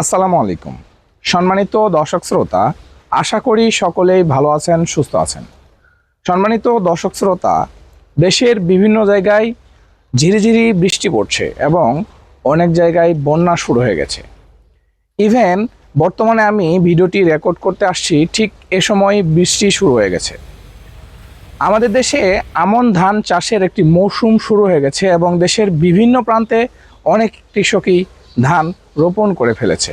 আসসালামু আলাইকুম। সম্মানিত দর্শক শ্রোতা, আশা করি সকলেই ভালো আছেন, সুস্থ আছেন। সম্মানিত দর্শক শ্রোতা, দেশের বিভিন্ন জায়গায় ঝিরিঝিরি বৃষ্টি পড়ছে এবং অনেক জায়গায় বন্যা শুরু হয়ে গেছে। ইভেন বর্তমানে আমি ভিডিওটি রেকর্ড করতে আসছি ঠিক এ সময় বৃষ্টি শুরু হয়ে গেছে। আমাদের দেশে আমন ধান চাষের একটি মৌসুম শুরু হয়ে গেছে এবং দেশের বিভিন্ন প্রান্তে অনেক কৃষকই ধান রোপণ করে ফেলেছে।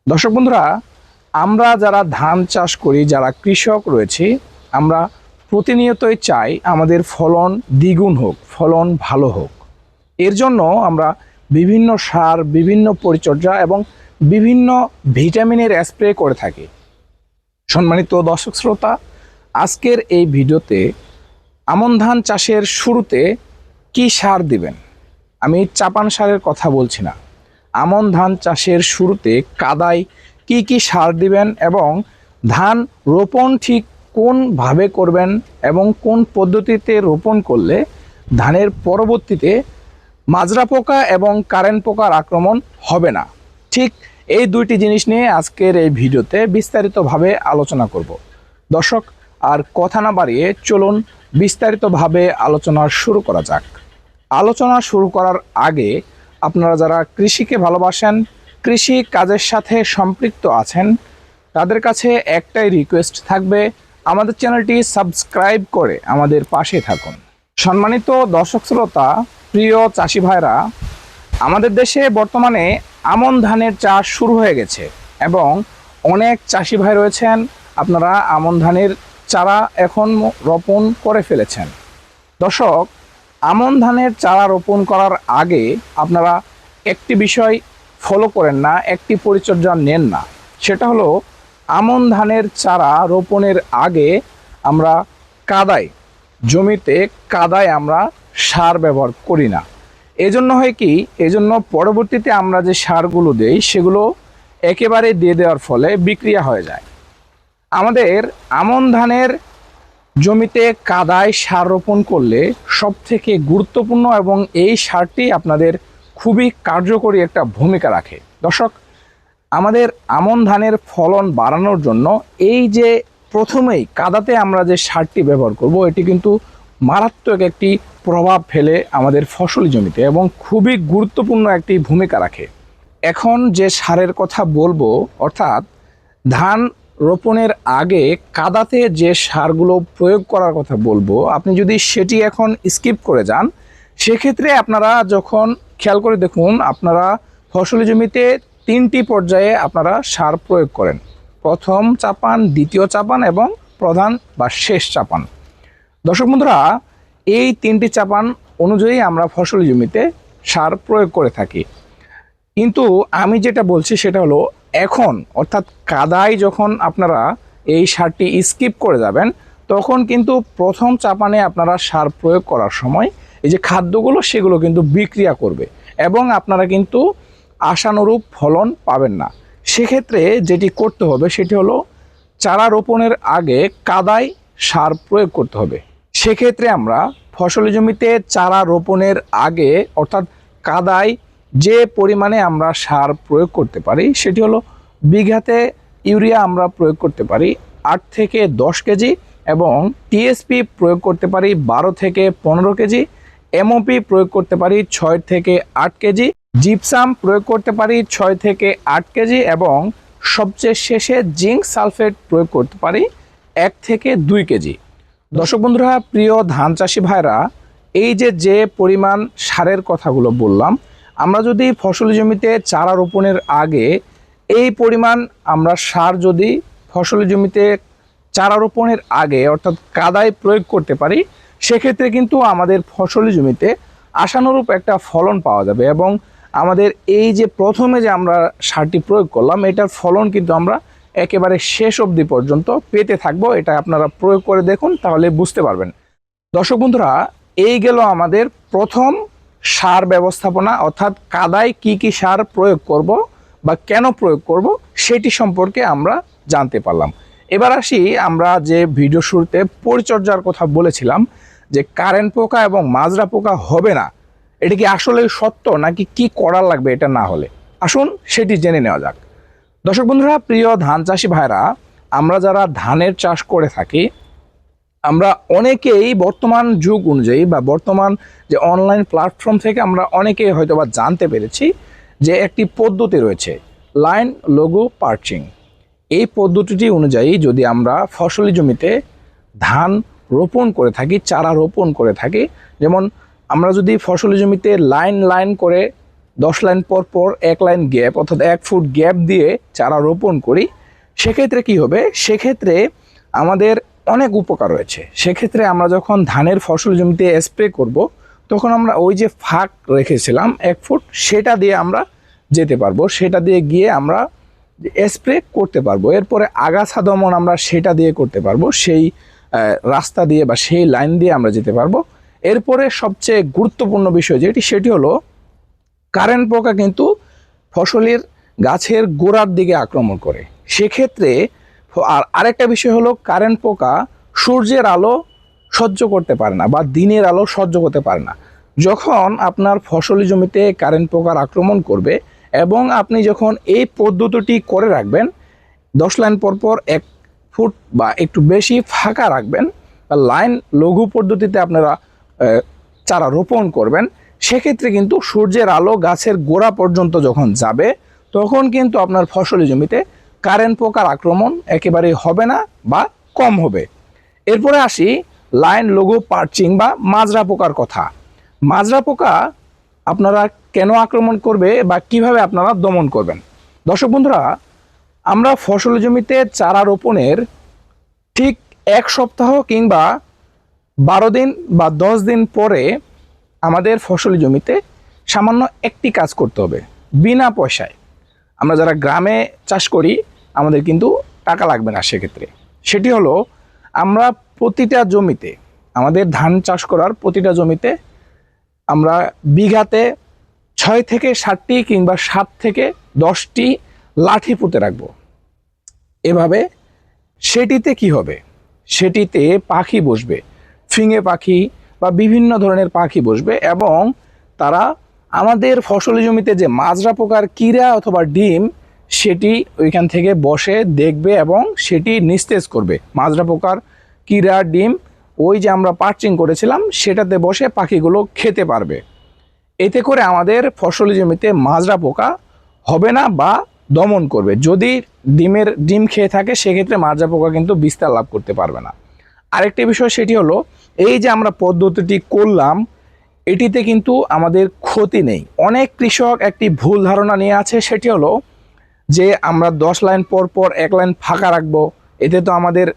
দর্শক বন্ধুরা, আমরা যারা ধান চাষ করি, যারা কৃষক রয়েছি, আমরা প্রতিনিয়তই চাই আমাদের ফলন দ্বিগুণ হোক, ফলন ভালো হোক। এর জন্য আমরা বিভিন্ন সার, বিভিন্ন পরিচর্যা এবং বিভিন্ন ভিটামিনের স্প্রে করে থাকি। সম্মানিত দর্শক শ্রোতা, আজকের এই ভিডিওতে আমন ধান চাষের শুরুতে কি সার দিবেন, আমি চাপান সারের কথা বলছি না। আমন ধান চাষের শুরুতে কাদায় কি কি সার দিবেন এবং ধান রোপণ ঠিক কোনভাবে করবেন এবং কোন পদ্ধতিতে রোপণ করলে ধানের পরবর্তীতে মাজরা পোকা এবং কারেন্ট পোকার আক্রমণ হবে না, ঠিক এই দুইটি জিনিস নিয়ে আজকের এই ভিডিওতে বিস্তারিতভাবে আলোচনা করব। দর্শক, আর কথা না বাড়িয়ে চলুন বিস্তারিতভাবে আলোচনা শুরু করা যাক। আলোচনা শুরু করার আগে আপনারা যারা কৃষিকে ভালোবাসেন, কৃষি কাজের সাথে সম্পৃক্ত আছেন, তাদের কাছে একটাই রিকোয়েস্ট থাকবে, আমাদের চ্যানেলটি সাবস্ক্রাইব করে আমাদের পাশে থাকুন। সম্মানিত দর্শক শ্রোতা, প্রিয় চাষি ভাইরা, আমাদের দেশে বর্তমানে আমন ধানের চাষ শুরু হয়ে গেছে এবং অনেক চাষি ভাই রয়েছেন, আপনারা আমন ধানের চারা এখন রোপণ করে ফেলেছেন। দর্শক, আমন ধানের চারা রোপণ করার আগে আপনারা একটি বিষয় ফলো করেন না, একটি পরিচর্যা নেন না। সেটা হলো, আমন ধানের চারা রোপণের আগে আমরা জমিতে কাদায় আমরা সার ব্যবহার করি না। এজন্য হয় কি, এজন্য পরবর্তীতে আমরা যে সারগুলো দেই সেগুলো একেবারে দিয়ে দেওয়ার ফলে বিক্রিয়া হয়ে যায়। আমাদের আমন ধানের জমিতে কাদায় সার রোপণ করলে সবথেকে গুরুত্বপূর্ণ এবং এই সারটি আপনাদের খুবই কার্যকরী একটা ভূমিকা রাখে। দর্শক, আমাদের আমন ধানের ফলন বাড়ানোর জন্য এই যে প্রথমেই কাদাতে আমরা যে সারটি ব্যবহার করব, এটি কিন্তু মারাত্মক একটি প্রভাব ফেলে আমাদের ফসলি জমিতে এবং খুবই গুরুত্বপূর্ণ একটি ভূমিকা রাখে। এখন যে সারের কথা বলবো, অর্থাৎ ধান রোপণের আগে কাদাতে যে সারগুলো প্রয়োগ করার কথা বলবো, আপনি যদি সেটি এখন স্কিপ করে যান, সেক্ষেত্রে আপনারা যখন খেয়াল করে দেখুন, আপনারা ফসলি জমিতে 3টি পর্যায়ে আপনারা সার প্রয়োগ করেন: প্রথম চাপান, দ্বিতীয় চাপান এবং প্রধান বা শেষ চাপান। দর্শক বন্ধুরা, এই 3টি চাপান অনুযায়ী আমরা ফসলি জমিতে সার প্রয়োগ করে থাকি। কিন্তু আমি যেটা বলছি সেটা হলো, এখন অর্থাৎ কাদায় যখন আপনারা এই সারটি স্কিপ করে যাবেন, তখন কিন্তু প্রথম চাপানে আপনারা সার প্রয়োগ করার সময় এই যে খাদ্যগুলো সেগুলো কিন্তু বিক্রিয়া করবে এবং আপনারা কিন্তু আশানুরূপ ফলন পাবেন না। সেক্ষেত্রে যেটি করতে হবে সেটি হলো, চারা রোপণের আগে কাদায় সার প্রয়োগ করতে হবে। সেক্ষেত্রে আমরা ফসলি জমিতে চারা রোপণের আগে অর্থাৎ কাদায় যে পরিমাণে আমরা সার প্রয়োগ করতে পারি সেটি হলো, বিঘাতে ইউরিয়া আমরা প্রয়োগ করতে পারি 8 থেকে 10 কেজি এবং টিএসপি প্রয়োগ করতে পারি 12 থেকে 15 কেজি, এমওপি প্রয়োগ করতে পারি 6 থেকে 8 কেজি, জিপসাম প্রয়োগ করতে পারি 6 থেকে 8 কেজি এবং সবচেয়ে শেষে জিঙ্ক সালফেট প্রয়োগ করতে পারি 1 থেকে 2 কেজি। দর্শক বন্ধুরা, প্রিয় ধান চাষি ভাইরা, এই যে পরিমাণ সারের কথাগুলো বললাম, আমরা যদি ফসলি জমিতে চারা রোপণের আগে এই পরিমাণ আমরা সার যদি ফসলি জমিতে চারা রোপণের আগে অর্থাৎ কাদায় প্রয়োগ করতে পারি, সেক্ষেত্রে কিন্তু আমাদের ফসলি জমিতে আশানুরূপ একটা ফলন পাওয়া যাবে এবং আমাদের এই যে প্রথমে যে আমরা সারটি প্রয়োগ করলাম, এটার ফলন কিন্তু আমরা একেবারে শেষ অবধি পর্যন্ত পেতে থাকবো। এটা আপনারা প্রয়োগ করে দেখুন, তাহলে বুঝতে পারবেন। দর্শক বন্ধুরা, এই গেল আমাদের প্রথম সার ব্যবস্থাপনা, অর্থাৎ কাদায় কি কি সার প্রয়োগ করব বা কেন প্রয়োগ করব সেটি সম্পর্কে আমরা জানতে পারলাম। এবার আসি, আমরা যে ভিডিও শুরুতে পরিচর্যার কথা বলেছিলাম যে কারেন্ট পোকা এবং মাজরা পোকা হবে না, এটা কি আসলে সত্য নাকি কি করা লাগবে এটা না হলে? আসুন সেটি জেনে নেওয়া যাক। দর্শক বন্ধুরা, প্রিয় ধান চাষি ভাইরা, আমরা যারা ধানের চাষ করে থাকি, আমরা অনেকেই বর্তমান যুগ অনুযায়ী বা বর্তমান যে অনলাইন প্ল্যাটফর্ম থেকে আমরা অনেকেই হয়তোবা জানতে পেরেছি যে একটি পদ্ধতি রয়েছে লাইন লোগো পার্চিং। এই পদ্ধতিটি অনুযায়ী যদি আমরা ফসলি জমিতে ধান রোপণ করে থাকি, চারা রোপণ করে থাকি, যেমন আমরা যদি ফসলি জমিতে লাইন লাইন করে 10 লাইন পর পর 1 লাইন গ্যাপ অর্থাৎ 1 ফুট গ্যাপ দিয়ে চারা রোপণ করি, সেক্ষেত্রে কি হবে? সেক্ষেত্রে আমাদের অনেক উপকার রয়েছে। সেক্ষেত্রে আমরা যখন ধানের ফসল জমিতে স্প্রে করব, তখন আমরা ওই যে ফাঁক রেখেছিলাম 1 ফুট, সেটা দিয়ে আমরা যেতে পারবো, সেটা দিয়ে গিয়ে আমরা স্প্রে করতে পারবো। এরপরে আগাছা দমন আমরা সেটা দিয়ে করতে পারবো, সেই রাস্তা দিয়ে বা সেই লাইন দিয়ে আমরা যেতে পারবো। এরপরে সবচেয়ে গুরুত্বপূর্ণ বিষয় সেটি হলো কারেন্ট পোকা কিন্তু ফসলের গাছের গোড়ার দিকে আক্রমণ করে। সেক্ষেত্রে আরেকটা বিষয় হলো কারেন্ট পোকা সূর্যের আলো সহ্য করতে পারে না বা দিনের আলো সহ্য করতে পারে না। যখন আপনার ফসলি জমিতে কারেন্ট পোকার আক্রমণ করবে এবং আপনি যখন এই পদ্ধতিটি করে রাখবেন, 10 লাইন পর পর 1 ফুট বা একটু বেশি ফাঁকা রাখবেন বা লাইন লঘু পদ্ধতিতে আপনারা চারা রোপণ করবেন, সেক্ষেত্রে কিন্তু সূর্যের আলো গাছের গোড়া পর্যন্ত যখন যাবে, তখন কিন্তু আপনার ফসলি জমিতে কারেন্ট পোকার আক্রমণ একেবারেই হবে না বা কম হবে। এরপরে আসি লাইন লোগো পার্চিং বা মাজরা পোকার কথা। মাজরা পোকা আপনারা কেন আক্রমণ করবে বা কিভাবে আপনারা দমন করবেন? দর্শক বন্ধুরা, আমরা ফসল জমিতে চারা রোপণের ঠিক 1 সপ্তাহ কিংবা 12 দিন বা 10 দিন পরে আমাদের ফসলি জমিতে সামান্য একটি কাজ করতে হবে বিনা পয়সায়। আমরা যারা গ্রামে চাষ করি, আমাদের কিন্তু টাকা লাগবে না সেক্ষেত্রে। সেটি হলো আমরা প্রতিটা জমিতে, আমাদের ধান চাষ করার প্রতিটা জমিতে আমরা বিঘাতে 6 থেকে 7টি কিংবা 7 থেকে 10টি লাঠি পুঁতে রাখবো। এভাবে সেটিতে কি হবে? সেটিতে পাখি বসবে, ফিঙে পাখি বা বিভিন্ন ধরনের পাখি বসবে এবং তারা আমাদের ফসলি জমিতে যে মাজরা পোকার কিরা অথবা ডিম, সেটি ওইখান থেকে বসে দেখবে এবং সেটি নিস্তেজ করবে। মাজরা পোকার কিরা ডিম ওই যে আমরা পার্চিং করেছিলাম সেটাতে বসে পাখিগুলো খেতে পারবে। এতে করে আমাদের ফসলি জমিতে মাজরা পোকা হবে না বা দমন করবে। যদি ডিম খেয়ে থাকে, সেক্ষেত্রে মাজরা পোকা কিন্তু বিস্তার লাভ করতে পারবে না। আরেকটি বিষয় সেটি হলো, এই যে আমরা পদ্ধতিটি করলাম, এটিতে কিন্তু আমাদের ক্ষতি নেই। অনেক কৃষক একটি ভুল ধারণা নিয়ে আছে, সেটি হলো যে আমরা 10 লাইন পর পর 1 লাইন ফাঁকা রাখবো, এতে তো আমাদের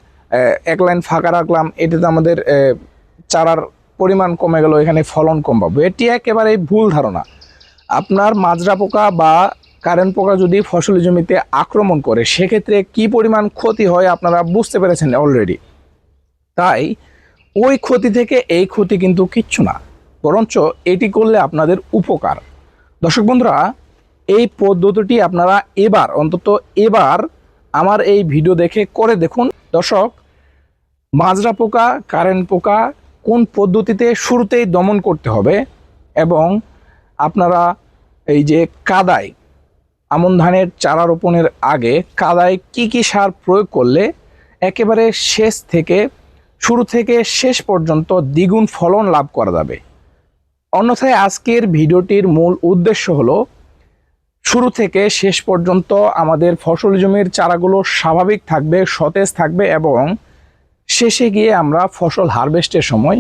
1 লাইন ফাঁকা রাখলাম, এতে তো আমাদের চারার পরিমাণ কমে গেল, এখানে ফলন কম পাবো। এটি একেবারে ভুল ধারণা। আপনার মাজরা পোকা বা কারেন্ট পোকা যদি ফসলি জমিতে আক্রমণ করে, সেক্ষেত্রে কি পরিমাণ ক্ষতি হয় আপনারা বুঝতে পেরেছেন অলরেডি। তাই ওই ক্ষতি থেকে এই ক্ষতি কিন্তু কিচ্ছু না, বরঞ্চ এটি করলে আপনাদের উপকার। দর্শক বন্ধুরা, এই পদ্ধতিটি আপনারা অন্তত এবার আমার এই ভিডিও দেখে করে দেখুন। দর্শক, মাজরা পোকা, কারেন্ট পোকা কোন পদ্ধতিতে শুরুতেই দমন করতে হবে এবং আপনারা এই যে কাদায়, আমন ধানের চারা রোপণের আগে কাদায় কি কি সার প্রয়োগ করলে একেবারে শুরু থেকে শেষ পর্যন্ত দ্বিগুণ ফলন লাভ করা যাবে। অন্যথায় আজকের ভিডিওটির মূল উদ্দেশ্য হলো শুরু থেকে শেষ পর্যন্ত আমাদের ফসল জমির চারাগুলো স্বাভাবিক থাকবে, সতেজ থাকবে এবং শেষে গিয়ে আমরা ফসল হারভেস্টের সময়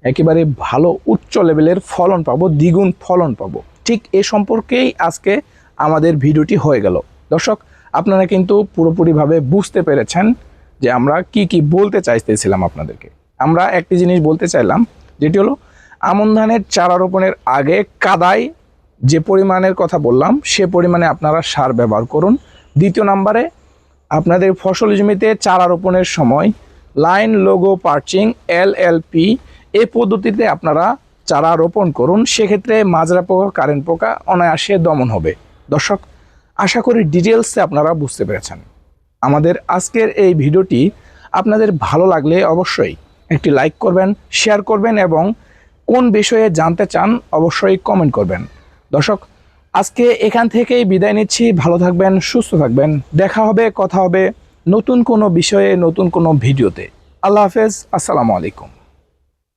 একেবারে ভালো উচ্চ লেভেলের ফলন পাবো, দ্বিগুণ ফলন পাবো। ঠিক এ সম্পর্কেই আজকে আমাদের ভিডিওটি হয়ে গেল। দর্শক, আপনারা কিন্তু পুরোপুরিভাবে বুঝতে পেরেছেন যে আমরা কি কি বলতে চাইতেছিলাম আপনাদেরকে। আমরা একটি জিনিস বলতে চাইলাম, যেটি হলো আমন ধানের চারা রোপণের আগে কাদায় যে পরিমাণের কথা বললাম, সে পরিমাণে আপনারা সার ব্যবহার করুন। দ্বিতীয় নম্বরে, আপনাদের ফসল জমিতে চারা রোপণের সময় লাইন লোগো পার্চিং LLP এই পদ্ধতিতে আপনারা চারা রোপণ করুন। সেক্ষেত্রে মাজরা পোকা, কারেন্ট পোকা অনায়াসে দমন হবে। দর্শক, আশা করি ডিটেলসে আপনারা বুঝতে পেরেছেন। আমাদের আজকের এই ভিডিওটি আপনাদের ভালো লাগলে অবশ্যই একটি লাইক করবেন, শেয়ার করবেন এবং কোন বিষয়ে জানতে চান অবশ্যই কমেন্ট করবেন। দর্শক, আজকে এখান থেকেই বিদায় নিচ্ছি। ভালো থাকবেন, সুস্থ থাকবেন। দেখা হবে, কথা হবে নতুন কোনো বিষয়ে, নতুন কোনো ভিডিওতে। আল্লাহ হাফেজ, আসসালামু আলাইকুম।